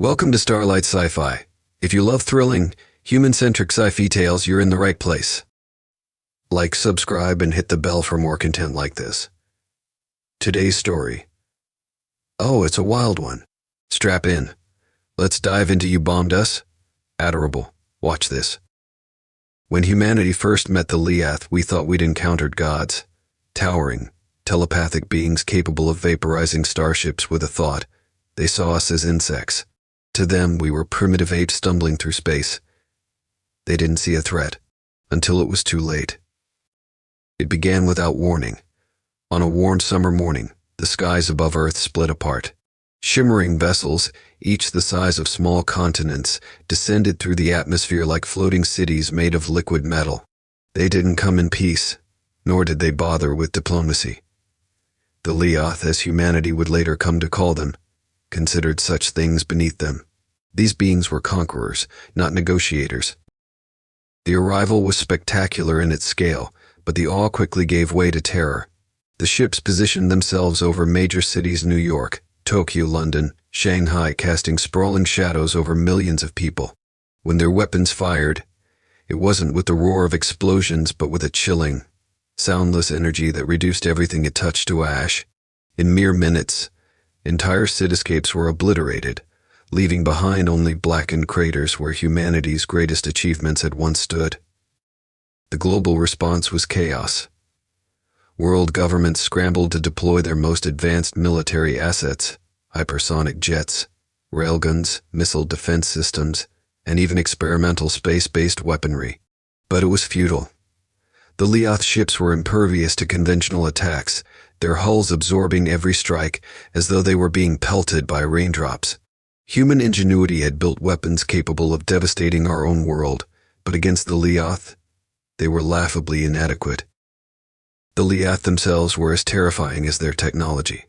Welcome to Starlight Sci-Fi. If you love thrilling, human-centric sci-fi tales, you're in the right place. Like, subscribe, and hit the bell for more content like this. Today's story. Oh, it's a wild one. Strap in. Let's dive into You Bombed Us? Adorable. Watch this. When humanity first met the Leath, we thought we'd encountered gods. Towering, telepathic beings capable of vaporizing starships with a thought. They saw us as insects. To them, we were primitive apes stumbling through space. They didn't see a threat, until it was too late. It began without warning. On a warm summer morning, the skies above Earth split apart. Shimmering vessels, each the size of small continents, descended through the atmosphere like floating cities made of liquid metal. They didn't come in peace, nor did they bother with diplomacy. The Leath, as humanity would later come to call them, considered such things beneath them. These beings were conquerors, not negotiators. The arrival was spectacular in its scale, but the awe quickly gave way to terror. The ships positioned themselves over major cities: New York, Tokyo, London, Shanghai, casting sprawling shadows over millions of people. When their weapons fired, it wasn't with the roar of explosions, but with a chilling, soundless energy that reduced everything it touched to ash. In mere minutes, entire cityscapes were obliterated, leaving behind only blackened craters where humanity's greatest achievements had once stood. The global response was chaos. World governments scrambled to deploy their most advanced military assets: hypersonic jets, railguns, missile defense systems, and even experimental space-based weaponry. But it was futile. The Leath ships were impervious to conventional attacks, their hulls absorbing every strike as though they were being pelted by raindrops. Human ingenuity had built weapons capable of devastating our own world, but against the Leath, they were laughably inadequate. The Leath themselves were as terrifying as their technology.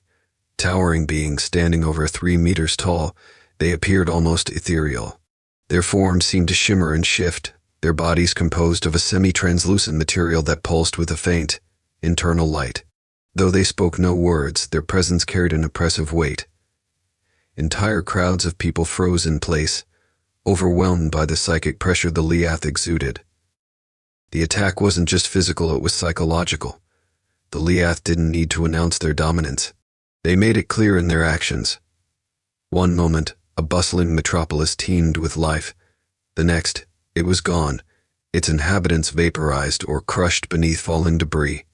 Towering beings standing over 3 meters tall, they appeared almost ethereal. Their forms seemed to shimmer and shift, their bodies composed of a semi-translucent material that pulsed with a faint, internal light. Though they spoke no words, their presence carried an oppressive weight. Entire crowds of people froze in place, overwhelmed by the psychic pressure the Leath exuded. The attack wasn't just physical, it was psychological. The Leath didn't need to announce their dominance. They made it clear in their actions. One moment, a bustling metropolis teemed with life. The next, it was gone, its inhabitants vaporized or crushed beneath falling debris.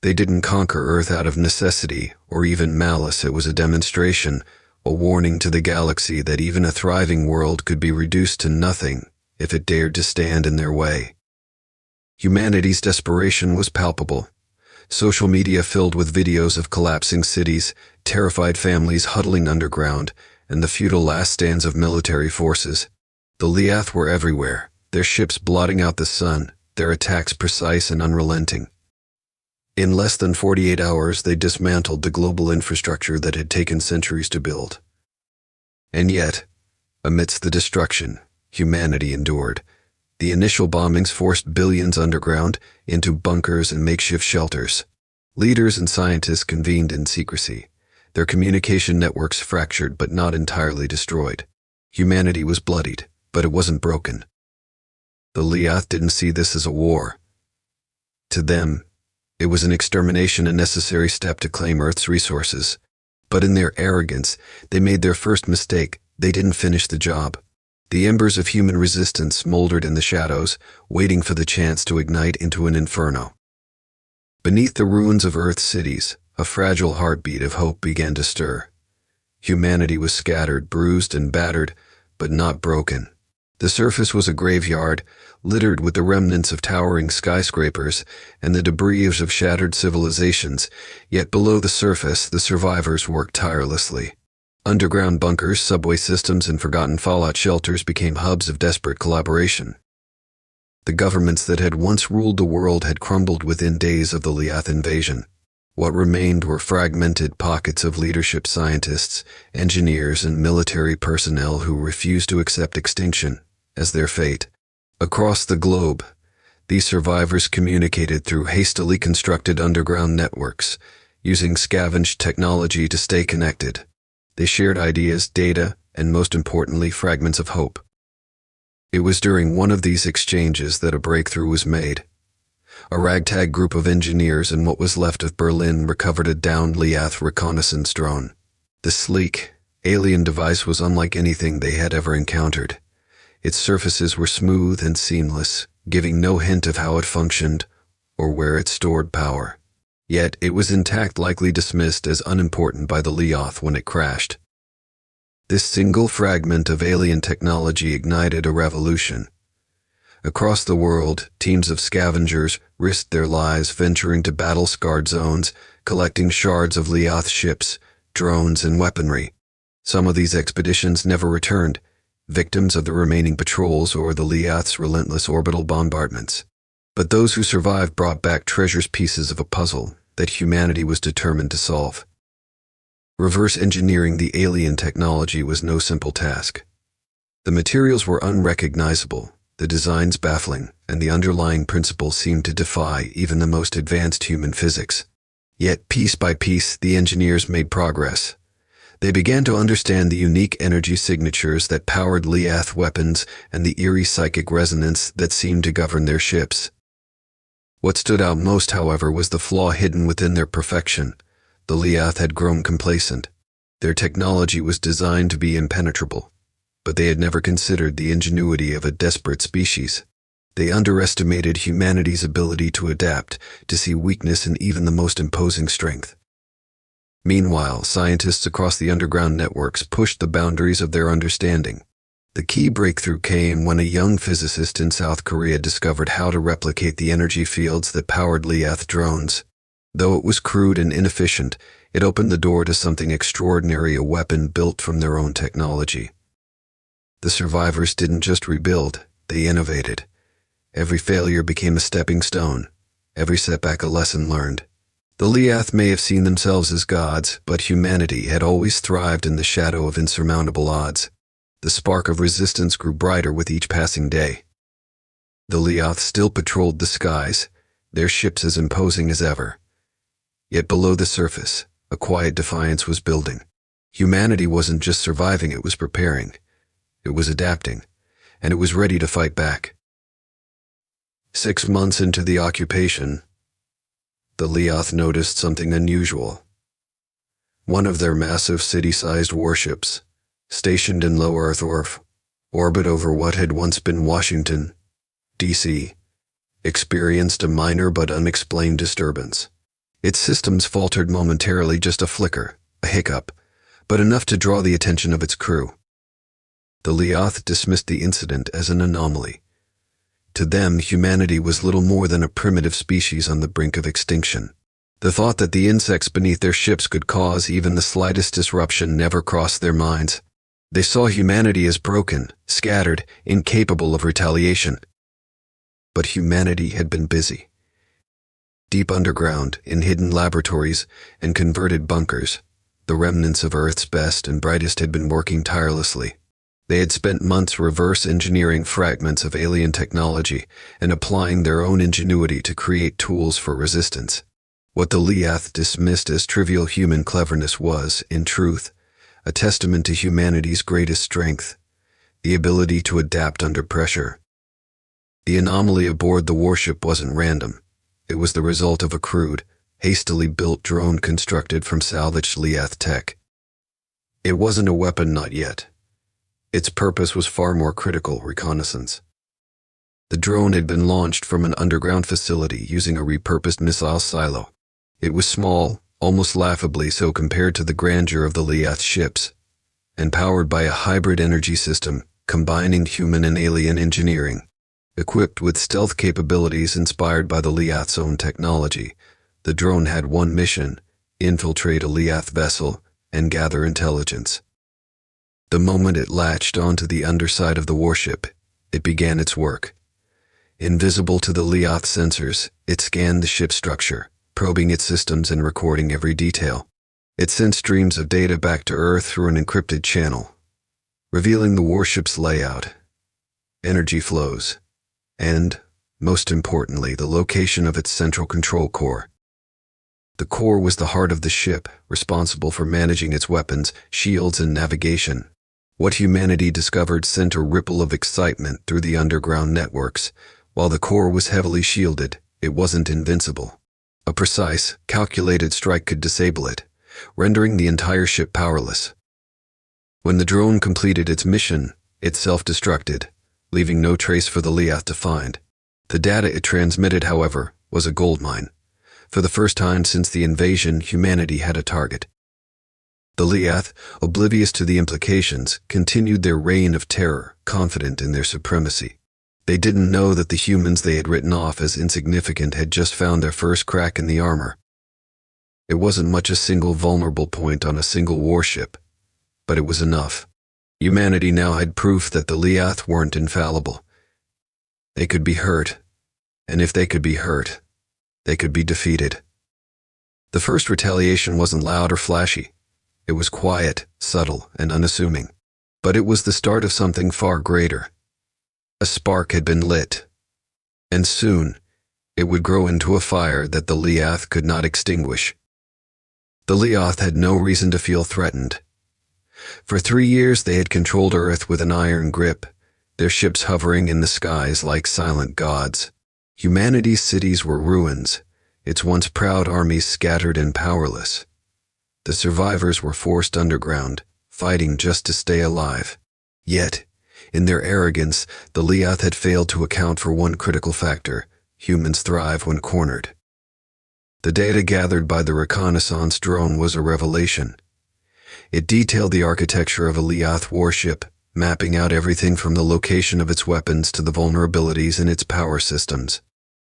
They didn't conquer Earth out of necessity or even malice. It was a demonstration, a warning to the galaxy that even a thriving world could be reduced to nothing if it dared to stand in their way. Humanity's desperation was palpable. Social media filled with videos of collapsing cities, terrified families huddling underground, and the futile last stands of military forces. The Leath were everywhere, their ships blotting out the sun, their attacks precise and unrelenting. In less than 48 hours, they dismantled the global infrastructure that had taken centuries to build. And yet, amidst the destruction, humanity endured. The initial bombings forced billions underground into bunkers and makeshift shelters. Leaders and scientists convened in secrecy, their communication networks fractured but not entirely destroyed. Humanity was bloodied, but it wasn't broken. The Leath didn't see this as a war. To them, it was an extermination, a necessary step to claim Earth's resources. But in their arrogance, they made their first mistake. They didn't finish the job. The embers of human resistance smoldered in the shadows, waiting for the chance to ignite into an inferno. Beneath the ruins of Earth's cities, a fragile heartbeat of hope began to stir. Humanity was scattered, bruised, and battered, but not broken. The surface was a graveyard, littered with the remnants of towering skyscrapers and the debris of shattered civilizations, yet below the surface, the survivors worked tirelessly. Underground bunkers, subway systems, and forgotten fallout shelters became hubs of desperate collaboration. The governments that had once ruled the world had crumbled within days of the Leath invasion. What remained were fragmented pockets of leadership: scientists, engineers, and military personnel who refused to accept extinction as their fate. Across the globe, these survivors communicated through hastily constructed underground networks, using scavenged technology to stay connected. They shared ideas, data, and most importantly, fragments of hope. It was during one of these exchanges that a breakthrough was made. A ragtag group of engineers in what was left of Berlin recovered a downed Leath reconnaissance drone. The sleek, alien device was unlike anything they had ever encountered. Its surfaces were smooth and seamless, giving no hint of how it functioned or where it stored power. Yet it was intact, likely dismissed as unimportant by the Leath when it crashed. This single fragment of alien technology ignited a revolution. Across the world, teams of scavengers risked their lives venturing to battle-scarred zones, collecting shards of Leath ships, drones, and weaponry. Some of these expeditions never returned, victims of the remaining patrols or the Leath's relentless orbital bombardments. But those who survived brought back treasures, pieces of a puzzle that humanity was determined to solve. Reverse engineering the alien technology was no simple task. The materials were unrecognizable, the designs baffling, and the underlying principles seemed to defy even the most advanced human physics. Yet, piece by piece, the engineers made progress. They began to understand the unique energy signatures that powered Leath weapons and the eerie psychic resonance that seemed to govern their ships. What stood out most, however, was the flaw hidden within their perfection. The Leath had grown complacent. Their technology was designed to be impenetrable, but they had never considered the ingenuity of a desperate species. They underestimated humanity's ability to adapt, to see weakness in even the most imposing strength. Meanwhile, scientists across the underground networks pushed the boundaries of their understanding. The key breakthrough came when a young physicist in South Korea discovered how to replicate the energy fields that powered Leath drones. Though it was crude and inefficient, it opened the door to something extraordinary, a weapon built from their own technology. The survivors didn't just rebuild, they innovated. Every failure became a stepping stone, every setback a lesson learned. The Leath may have seen themselves as gods, but humanity had always thrived in the shadow of insurmountable odds. The spark of resistance grew brighter with each passing day. The Leath still patrolled the skies, their ships as imposing as ever. Yet below the surface, a quiet defiance was building. Humanity wasn't just surviving, it was preparing. It was adapting, and it was ready to fight back. 6 months into the occupation, the Leath noticed something unusual. One of their massive city-sized warships, stationed in low Earth orbit over what had once been Washington, D.C., experienced a minor but unexplained disturbance. Its systems faltered momentarily, just a flicker, a hiccup, but enough to draw the attention of its crew. The Leath dismissed the incident as an anomaly. To them, humanity was little more than a primitive species on the brink of extinction. The thought that the insects beneath their ships could cause even the slightest disruption never crossed their minds. They saw humanity as broken, scattered, incapable of retaliation. But humanity had been busy. Deep underground, in hidden laboratories and converted bunkers, the remnants of Earth's best and brightest had been working tirelessly. They had spent months reverse engineering fragments of alien technology and applying their own ingenuity to create tools for resistance. What the Leath dismissed as trivial human cleverness was, in truth, a testament to humanity's greatest strength, the ability to adapt under pressure. The anomaly aboard the warship wasn't random. It was the result of a crude, hastily built drone constructed from salvaged Leath tech. It wasn't a weapon, not yet. Its purpose was far more critical: reconnaissance. The drone had been launched from an underground facility using a repurposed missile silo. It was small, almost laughably so compared to the grandeur of the Leath ships, and powered by a hybrid energy system combining human and alien engineering. Equipped with stealth capabilities inspired by the Leath's own technology, the drone had one mission: infiltrate a Leath vessel and gather intelligence. The moment it latched onto the underside of the warship, it began its work. Invisible to the Leath sensors, it scanned the ship's structure, probing its systems and recording every detail. It sent streams of data back to Earth through an encrypted channel, revealing the warship's layout, energy flows, and, most importantly, the location of its central control core. The core was the heart of the ship, responsible for managing its weapons, shields, and navigation. What humanity discovered sent a ripple of excitement through the underground networks. While the core was heavily shielded, it wasn't invincible. A precise, calculated strike could disable it, rendering the entire ship powerless. When the drone completed its mission, it self-destructed, leaving no trace for the Leath to find. The data it transmitted, however, was a goldmine. For the first time since the invasion, humanity had a target. The Leath, oblivious to the implications, continued their reign of terror, confident in their supremacy. They didn't know that the humans they had written off as insignificant had just found their first crack in the armor. It wasn't much a single vulnerable point on a single warship, but it was enough. Humanity now had proof that the Leath weren't infallible. They could be hurt, and if they could be hurt, they could be defeated. The first retaliation wasn't loud or flashy. It was quiet, subtle, and unassuming. But it was the start of something far greater. A spark had been lit, and soon it would grow into a fire that the Leath could not extinguish. The Leath had no reason to feel threatened. For 3 years they had controlled Earth with an iron grip, their ships hovering in the skies like silent gods. Humanity's cities were ruins, its once proud armies scattered and powerless. The survivors were forced underground, fighting just to stay alive. Yet, in their arrogance, the Leath had failed to account for one critical factor: humans thrive when cornered. The data gathered by the reconnaissance drone was a revelation. It detailed the architecture of a Leath warship, mapping out everything from the location of its weapons to the vulnerabilities in its power systems.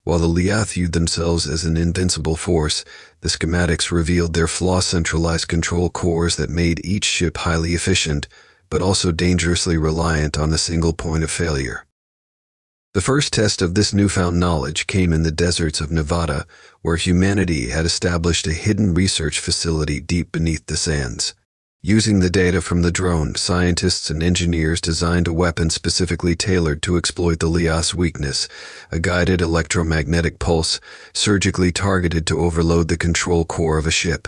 While the Leath viewed themselves as an invincible force, the schematics revealed their flawed centralized control cores that made each ship highly efficient, but also dangerously reliant on a single point of failure. The first test of this newfound knowledge came in the deserts of Nevada, where humanity had established a hidden research facility deep beneath the sands. Using the data from the drone, scientists and engineers designed a weapon specifically tailored to exploit the Leath's weakness, a guided electromagnetic pulse, surgically targeted to overload the control core of a ship.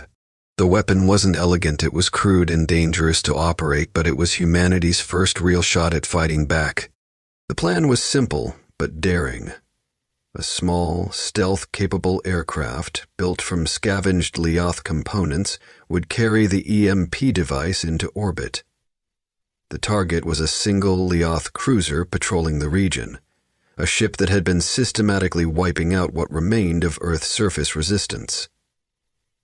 The weapon wasn't elegant, it was crude and dangerous to operate, but it was humanity's first real shot at fighting back. The plan was simple, but daring. A small, stealth-capable aircraft, built from scavenged Leath components, would carry the EMP device into orbit. The target was a single Leath cruiser patrolling the region, a ship that had been systematically wiping out what remained of Earth's surface resistance.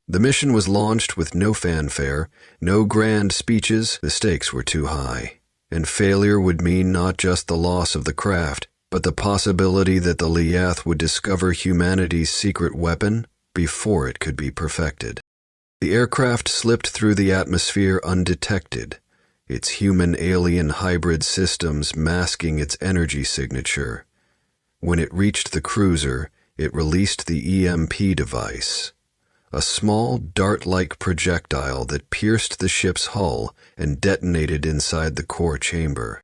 The mission was launched with no fanfare, no grand speeches. The stakes were too high, and failure would mean not just the loss of the craft, but the possibility that the Leath would discover humanity's secret weapon before it could be perfected. The aircraft slipped through the atmosphere undetected, its human-alien hybrid systems masking its energy signature. When it reached the cruiser, it released the EMP device, a small dart-like projectile that pierced the ship's hull and detonated inside the core chamber.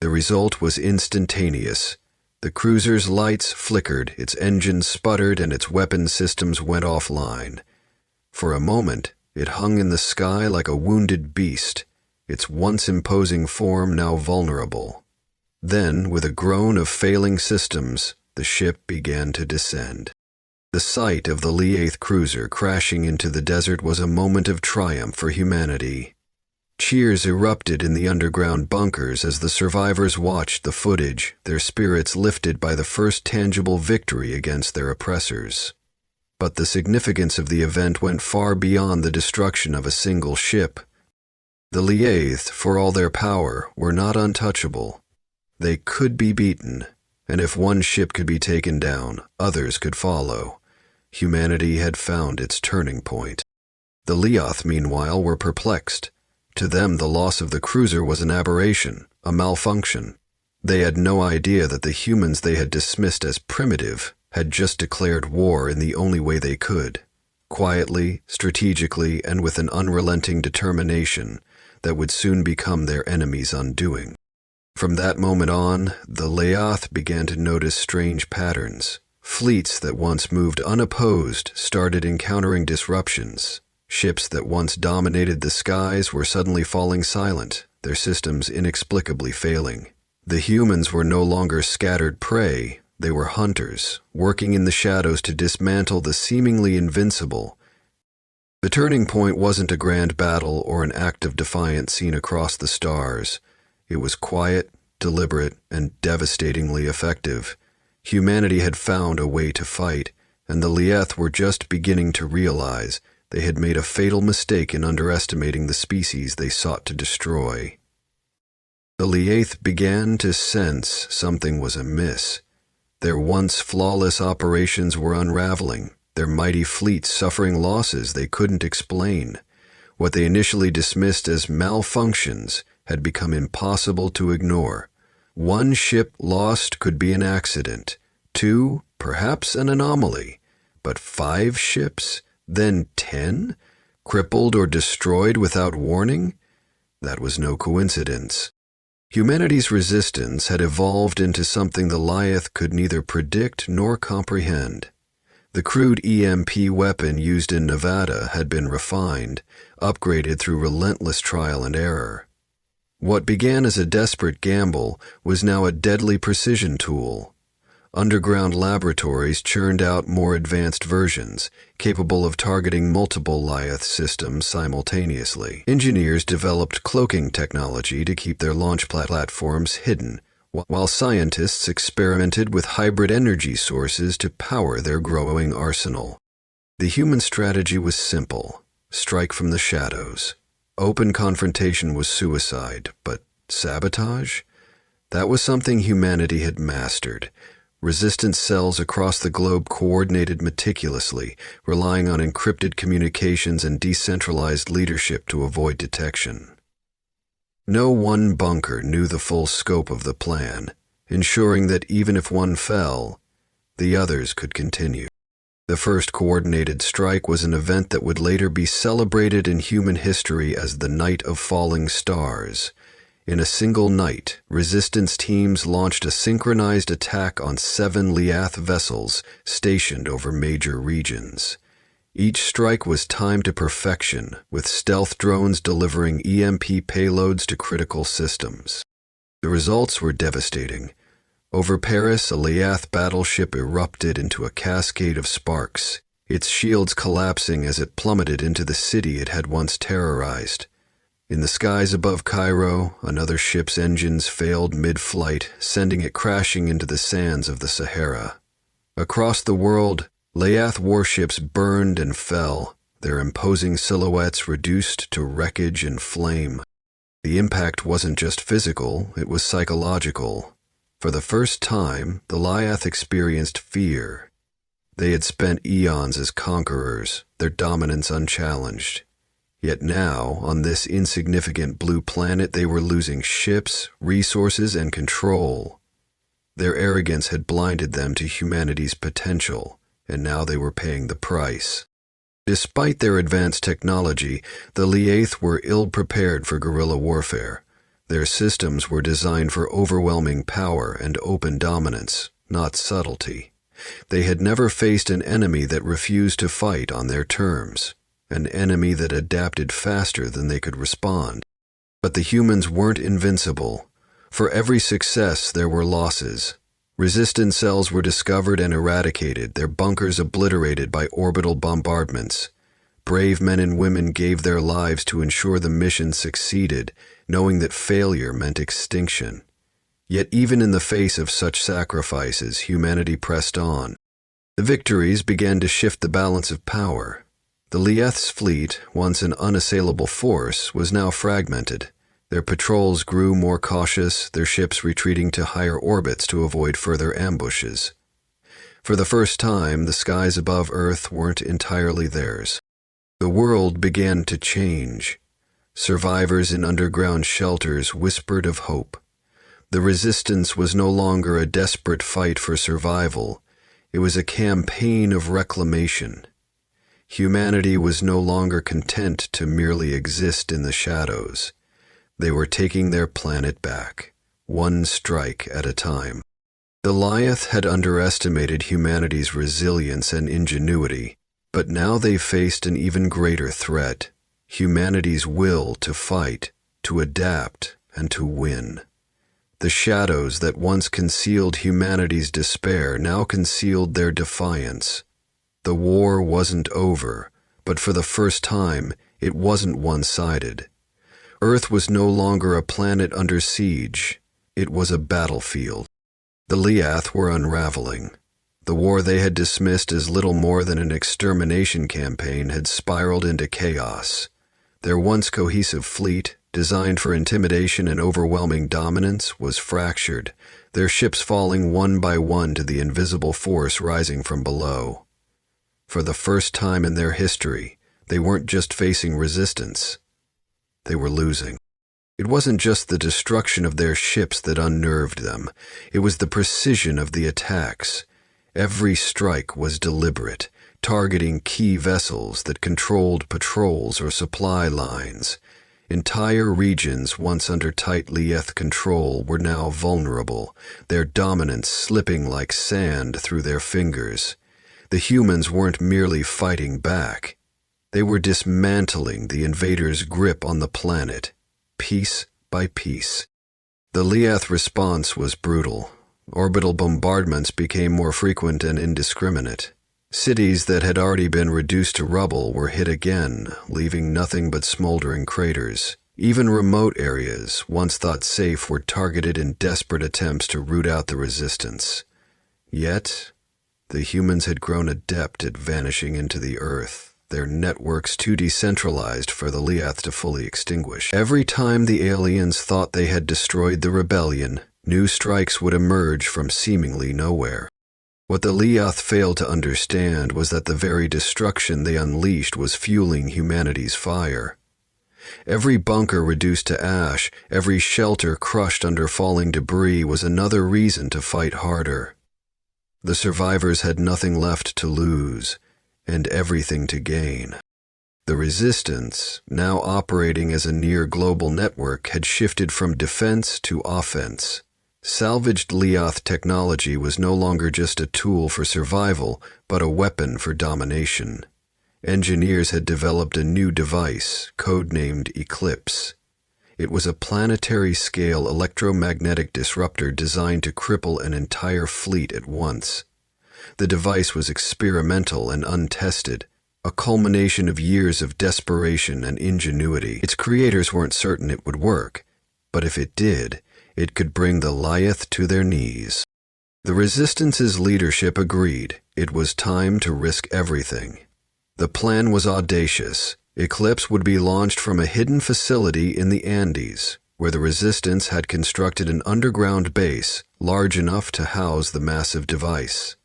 The result was instantaneous. The cruiser's lights flickered, its engines sputtered, and its weapon systems went offline. For a moment, it hung in the sky like a wounded beast, its once imposing form now vulnerable. Then, with a groan of failing systems, the ship began to descend. The sight of the Leath cruiser crashing into the desert was a moment of triumph for humanity. Cheers erupted in the underground bunkers as the survivors watched the footage, their spirits lifted by the first tangible victory against their oppressors. But the significance of the event went far beyond the destruction of a single ship. The Leath, for all their power, were not untouchable. They could be beaten, and if one ship could be taken down, others could follow. Humanity had found its turning point. The Leath, meanwhile, were perplexed. To them, the loss of the cruiser was an aberration, a malfunction. They had no idea that the humans they had dismissed as primitive had just declared war in the only way they could, quietly, strategically, and with an unrelenting determination that would soon become their enemy's undoing. From that moment on, the Leath began to notice strange patterns. Fleets that once moved unopposed started encountering disruptions. Ships that once dominated the skies were suddenly falling silent, their systems inexplicably failing. The humans were no longer scattered prey, they were hunters, working in the shadows to dismantle the seemingly invincible. The turning point wasn't a grand battle or an act of defiance seen across the stars. It was quiet, deliberate, and devastatingly effective. Humanity had found a way to fight, and the Lieth were just beginning to realize they had made a fatal mistake in underestimating the species they sought to destroy. The Lieth began to sense something was amiss. Their once flawless operations were unraveling, their mighty fleets suffering losses they couldn't explain. What they initially dismissed as malfunctions had become impossible to ignore. One ship lost could be an accident, 2, perhaps an anomaly, but 5 ships, then 10, crippled or destroyed without warning? That was no coincidence. Humanity's resistance had evolved into something the Lieth could neither predict nor comprehend. The crude EMP weapon used in Nevada had been refined, upgraded through relentless trial and error. What began as a desperate gamble was now a deadly precision tool. Underground laboratories churned out more advanced versions, capable of targeting multiple Lieth systems simultaneously. Engineers developed cloaking technology to keep their launch platforms hidden, while scientists experimented with hybrid energy sources to power their growing arsenal. The human strategy was simple: strike from the shadows. Open confrontation was suicide, but sabotage? That was something humanity had mastered. Resistance cells across the globe coordinated meticulously, relying on encrypted communications and decentralized leadership to avoid detection. No one bunker knew the full scope of the plan, ensuring that even if one fell, the others could continue. The first coordinated strike was an event that would later be celebrated in human history as the Night of Falling Stars. In a single night, resistance teams launched a synchronized attack on 7 Lieth vessels stationed over major regions. Each strike was timed to perfection, with stealth drones delivering EMP payloads to critical systems. The results were devastating. Over Paris, a Lieth battleship erupted into a cascade of sparks, its shields collapsing as it plummeted into the city it had once terrorized. In the skies above Cairo, another ship's engines failed mid-flight, sending it crashing into the sands of the Sahara. Across the world, Lieth warships burned and fell, their imposing silhouettes reduced to wreckage and flame. The impact wasn't just physical, it was psychological. For the first time, the Lieth experienced fear. They had spent eons as conquerors, their dominance unchallenged. Yet now, on this insignificant blue planet, they were losing ships, resources, and control. Their arrogance had blinded them to humanity's potential, and now they were paying the price. Despite their advanced technology, the Lieth were ill-prepared for guerrilla warfare. Their systems were designed for overwhelming power and open dominance, not subtlety. They had never faced an enemy that refused to fight on their terms, an enemy that adapted faster than they could respond. But the humans weren't invincible. For every success, there were losses. Resistance cells were discovered and eradicated, their bunkers obliterated by orbital bombardments. Brave men and women gave their lives to ensure the mission succeeded, knowing that failure meant extinction. Yet even in the face of such sacrifices, humanity pressed on. The victories began to shift the balance of power. The Lieth's fleet, once an unassailable force, was now fragmented. Their patrols grew more cautious, their ships retreating to higher orbits to avoid further ambushes. For the first time, the skies above Earth weren't entirely theirs. The world began to change. Survivors in underground shelters whispered of hope. The resistance was no longer a desperate fight for survival. It was a campaign of reclamation. Humanity was no longer content to merely exist in the shadows. They were taking their planet back, one strike at a time. The Lieth had underestimated humanity's resilience and ingenuity, but now they faced an even greater threat: humanity's will to fight, to adapt, and to win. The shadows that once concealed humanity's despair now concealed their defiance. The war wasn't over, but for the first time, it wasn't one-sided. Earth was no longer a planet under siege. It was a battlefield. The Leath were unraveling. The war they had dismissed as little more than an extermination campaign had spiraled into chaos. Their once cohesive fleet, designed for intimidation and overwhelming dominance, was fractured, their ships falling one by one to the invisible force rising from below. For the first time in their history, they weren't just facing resistance. They were losing. It wasn't just the destruction of their ships that unnerved them. It was the precision of the attacks. Every strike was deliberate, targeting key vessels that controlled patrols or supply lines. Entire regions once under tight Leath control were now vulnerable, their dominance slipping like sand through their fingers. The humans weren't merely fighting back. They were dismantling the invaders' grip on the planet, piece by piece. The Leath response was brutal. Orbital bombardments became more frequent and indiscriminate. Cities that had already been reduced to rubble were hit again, leaving nothing but smoldering craters. Even remote areas, once thought safe, were targeted in desperate attempts to root out the resistance. Yet, the humans had grown adept at vanishing into the earth, their networks too decentralized for the Leath to fully extinguish. Every time the aliens thought they had destroyed the rebellion, new strikes would emerge from seemingly nowhere. What the Leath failed to understand was that the very destruction they unleashed was fueling humanity's fire. Every bunker reduced to ash, every shelter crushed under falling debris was another reason to fight harder. The survivors had nothing left to lose, and everything to gain. The resistance, now operating as a near-global network, had shifted from defense to offense. Salvaged Leath technology was no longer just a tool for survival, but a weapon for domination. Engineers had developed a new device, codenamed Eclipse. It was a planetary-scale electromagnetic disruptor designed to cripple an entire fleet at once. The device was experimental and untested, a culmination of years of desperation and ingenuity. Its creators weren't certain it would work, but if it did, it could bring the Leath to their knees. The Resistance's leadership agreed it was time to risk everything. The plan was audacious. Eclipse would be launched from a hidden facility in the Andes, where the Resistance had constructed an underground base large enough to house the massive device.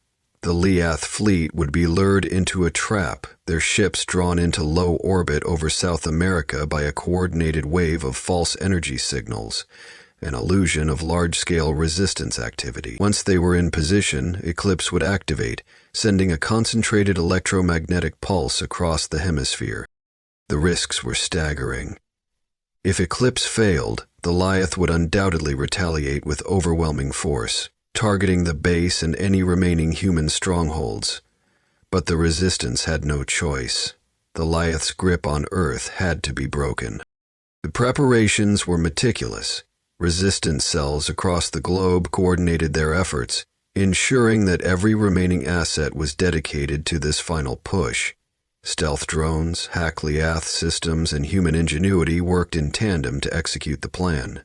The Leath fleet would be lured into a trap, their ships drawn into low orbit over South America by a coordinated wave of false energy signals, an illusion of large-scale resistance activity. Once they were in position, Eclipse would activate, sending a concentrated electromagnetic pulse across the hemisphere. The risks were staggering. If Eclipse failed, the Leath would undoubtedly retaliate with overwhelming force, targeting the base and any remaining human strongholds. But the Resistance had no choice. The Leath's grip on Earth had to be broken. The preparations were meticulous. Resistance cells across the globe coordinated their efforts, ensuring that every remaining asset was dedicated to this final push. Stealth drones, hack Leath systems, and human ingenuity worked in tandem to execute the plan.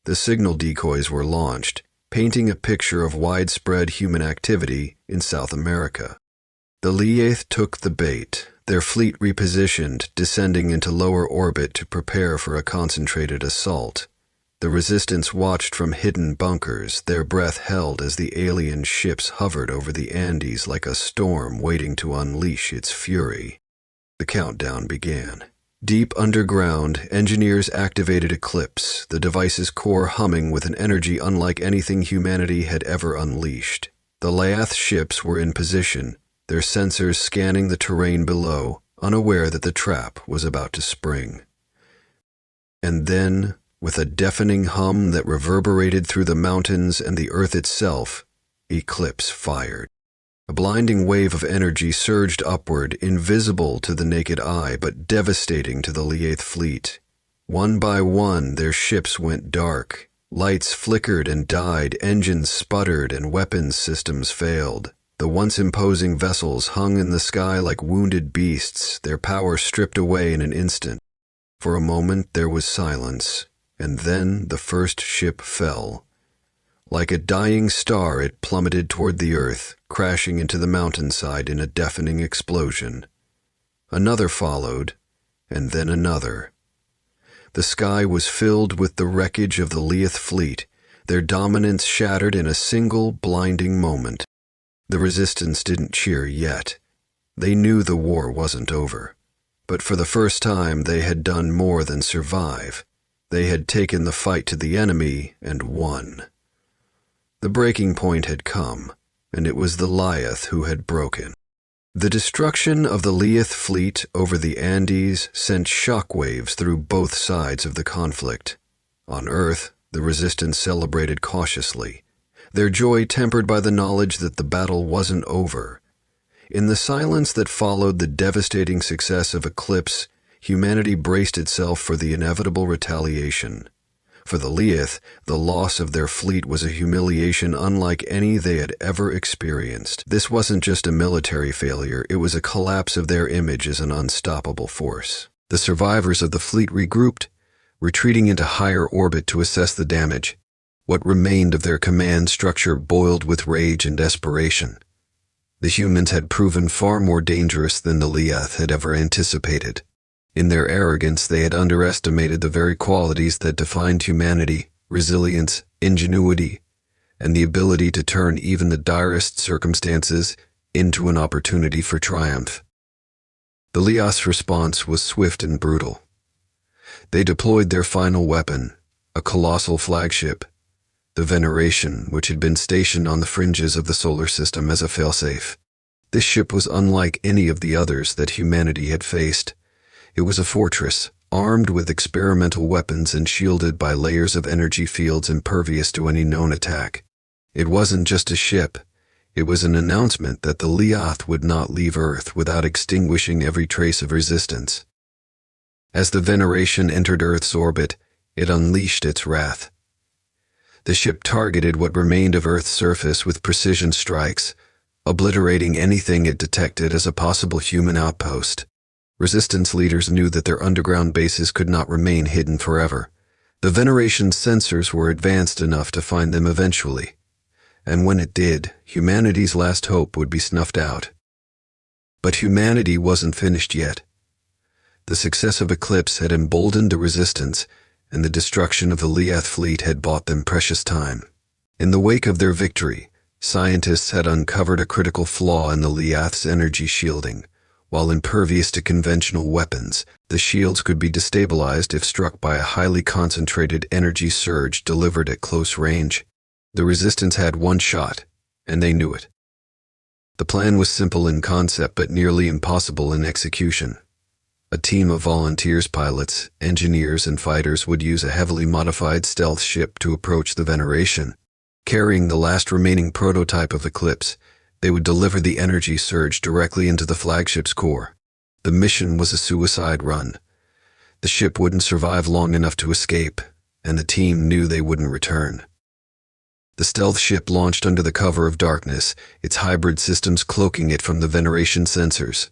The signal decoys were launched, painting a picture of widespread human activity in South America. The Leath took the bait, their fleet repositioned, descending into lower orbit to prepare for a concentrated assault. The Resistance watched from hidden bunkers, their breath held as the alien ships hovered over the Andes like a storm waiting to unleash its fury. The countdown began. Deep underground, engineers activated Eclipse, the device's core humming with an energy unlike anything humanity had ever unleashed. The Leath ships were in position, their sensors scanning the terrain below, unaware that the trap was about to spring. And then, with a deafening hum that reverberated through the mountains and the earth itself, Eclipse fired. A blinding wave of energy surged upward, invisible to the naked eye but devastating to the Leath fleet. One by one, their ships went dark. Lights flickered and died, engines sputtered, and weapons systems failed. The once imposing vessels hung in the sky like wounded beasts, their power stripped away in an instant. For a moment there was silence, and then the first ship fell. Like a dying star, it plummeted toward the earth, crashing into the mountainside in a deafening explosion. Another followed, and then another. The sky was filled with the wreckage of the Leith fleet, their dominance shattered in a single blinding moment. The resistance didn't cheer yet. They knew the war wasn't over. But for the first time, they had done more than survive. They had taken the fight to the enemy and won. The breaking point had come, and it was the Leith who had broken. The destruction of the Leith fleet over the Andes sent shockwaves through both sides of the conflict. On Earth, the resistance celebrated cautiously, their joy tempered by the knowledge that the battle wasn't over. In the silence that followed the devastating success of Eclipse, humanity braced itself for the inevitable retaliation. For the Leith, the loss of their fleet was a humiliation unlike any they had ever experienced. This wasn't just a military failure, it was a collapse of their image as an unstoppable force. The survivors of the fleet regrouped, retreating into higher orbit to assess the damage. What remained of their command structure boiled with rage and desperation. The humans had proven far more dangerous than the Leith had ever anticipated. In their arrogance, they had underestimated the very qualities that defined humanity: resilience, ingenuity, and the ability to turn even the direst circumstances into an opportunity for triumph. The Leith's response was swift and brutal. They deployed their final weapon, a colossal flagship, the Veneration, which had been stationed on the fringes of the solar system as a failsafe. This ship was unlike any of the others that humanity had faced. It was a fortress, armed with experimental weapons and shielded by layers of energy fields impervious to any known attack. It wasn't just a ship. It was an announcement that the Leith would not leave Earth without extinguishing every trace of resistance. As the Veneration entered Earth's orbit, it unleashed its wrath. The ship targeted what remained of Earth's surface with precision strikes, obliterating anything it detected as a possible human outpost. Resistance leaders knew that their underground bases could not remain hidden forever. The Veneration's sensors were advanced enough to find them eventually, and when it did, humanity's last hope would be snuffed out. But humanity wasn't finished yet. The success of Eclipse had emboldened the resistance, and the destruction of the Leith fleet had bought them precious time. In the wake of their victory, scientists had uncovered a critical flaw in the Leith's energy shielding. While impervious to conventional weapons, the shields could be destabilized if struck by a highly concentrated energy surge delivered at close range. The resistance had one shot, and they knew it. The plan was simple in concept but nearly impossible in execution. A team of volunteers, pilots, engineers, and fighters would use a heavily modified stealth ship to approach the Veneration. Carrying the last remaining prototype of Eclipse, they would deliver the energy surge directly into the flagship's core. The mission was a suicide run. The ship wouldn't survive long enough to escape, and the team knew they wouldn't return. The stealth ship launched under the cover of darkness, its hybrid systems cloaking it from the Veneration sensors.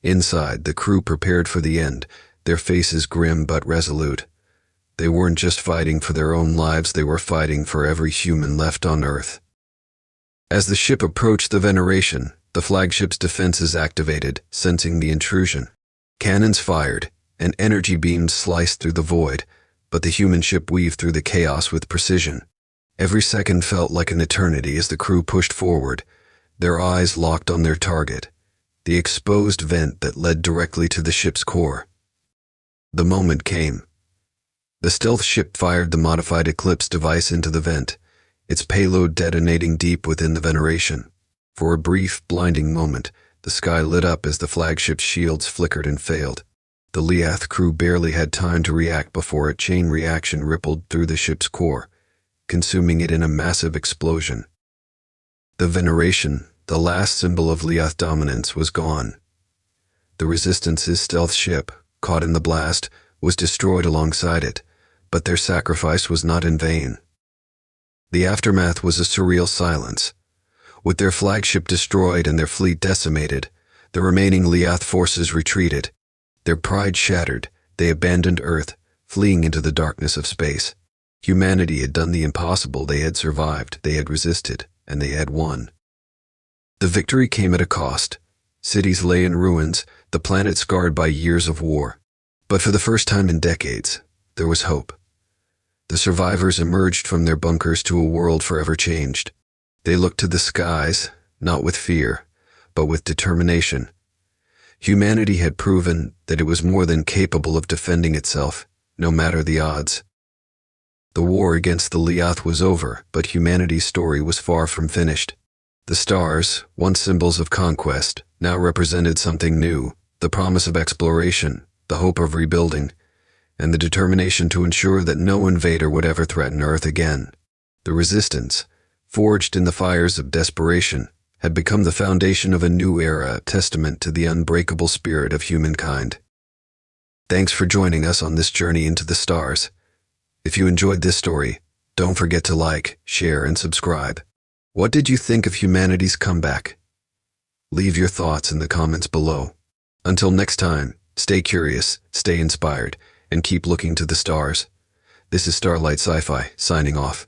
Inside, the crew prepared for the end, their faces grim but resolute. They weren't just fighting for their own lives, they were fighting for every human left on Earth. As the ship approached the Veneration, the flagship's defenses activated, sensing the intrusion. Cannons fired, and energy beams sliced through the void, but the human ship weaved through the chaos with precision. Every second felt like an eternity as the crew pushed forward, their eyes locked on their target, the exposed vent that led directly to the ship's core. The moment came. The stealth ship fired the modified Eclipse device into the vent, its payload detonating deep within the Veneration. For a brief, blinding moment, the sky lit up as the flagship's shields flickered and failed. The Leith crew barely had time to react before a chain reaction rippled through the ship's core, consuming it in a massive explosion. The Veneration, the last symbol of Leith dominance, was gone. The Resistance's stealth ship, caught in the blast, was destroyed alongside it, but their sacrifice was not in vain. The aftermath was a surreal silence. With their flagship destroyed and their fleet decimated, the remaining Leath forces retreated. Their pride shattered, they abandoned Earth, fleeing into the darkness of space. Humanity had done the impossible. They had survived, they had resisted, and they had won. The victory came at a cost. Cities lay in ruins, the planet scarred by years of war. But for the first time in decades, there was hope. The survivors emerged from their bunkers to a world forever changed. They looked to the skies, not with fear, but with determination. Humanity had proven that it was more than capable of defending itself, no matter the odds. The war against the Leath was over, but humanity's story was far from finished. The stars, once symbols of conquest, now represented something new, the promise of exploration, the hope of rebuilding, and the determination to ensure that no invader would ever threaten Earth again. The resistance, forged in the fires of desperation, had become the foundation of a new era, a testament to the unbreakable spirit of humankind. Thanks for joining us on this journey into the stars. If you enjoyed this story, don't forget to like, share, and subscribe. What did you think of humanity's comeback? Leave your thoughts in the comments below. Until next time, stay curious, stay inspired, and keep looking to the stars. This is Starlight Sci-Fi, signing off.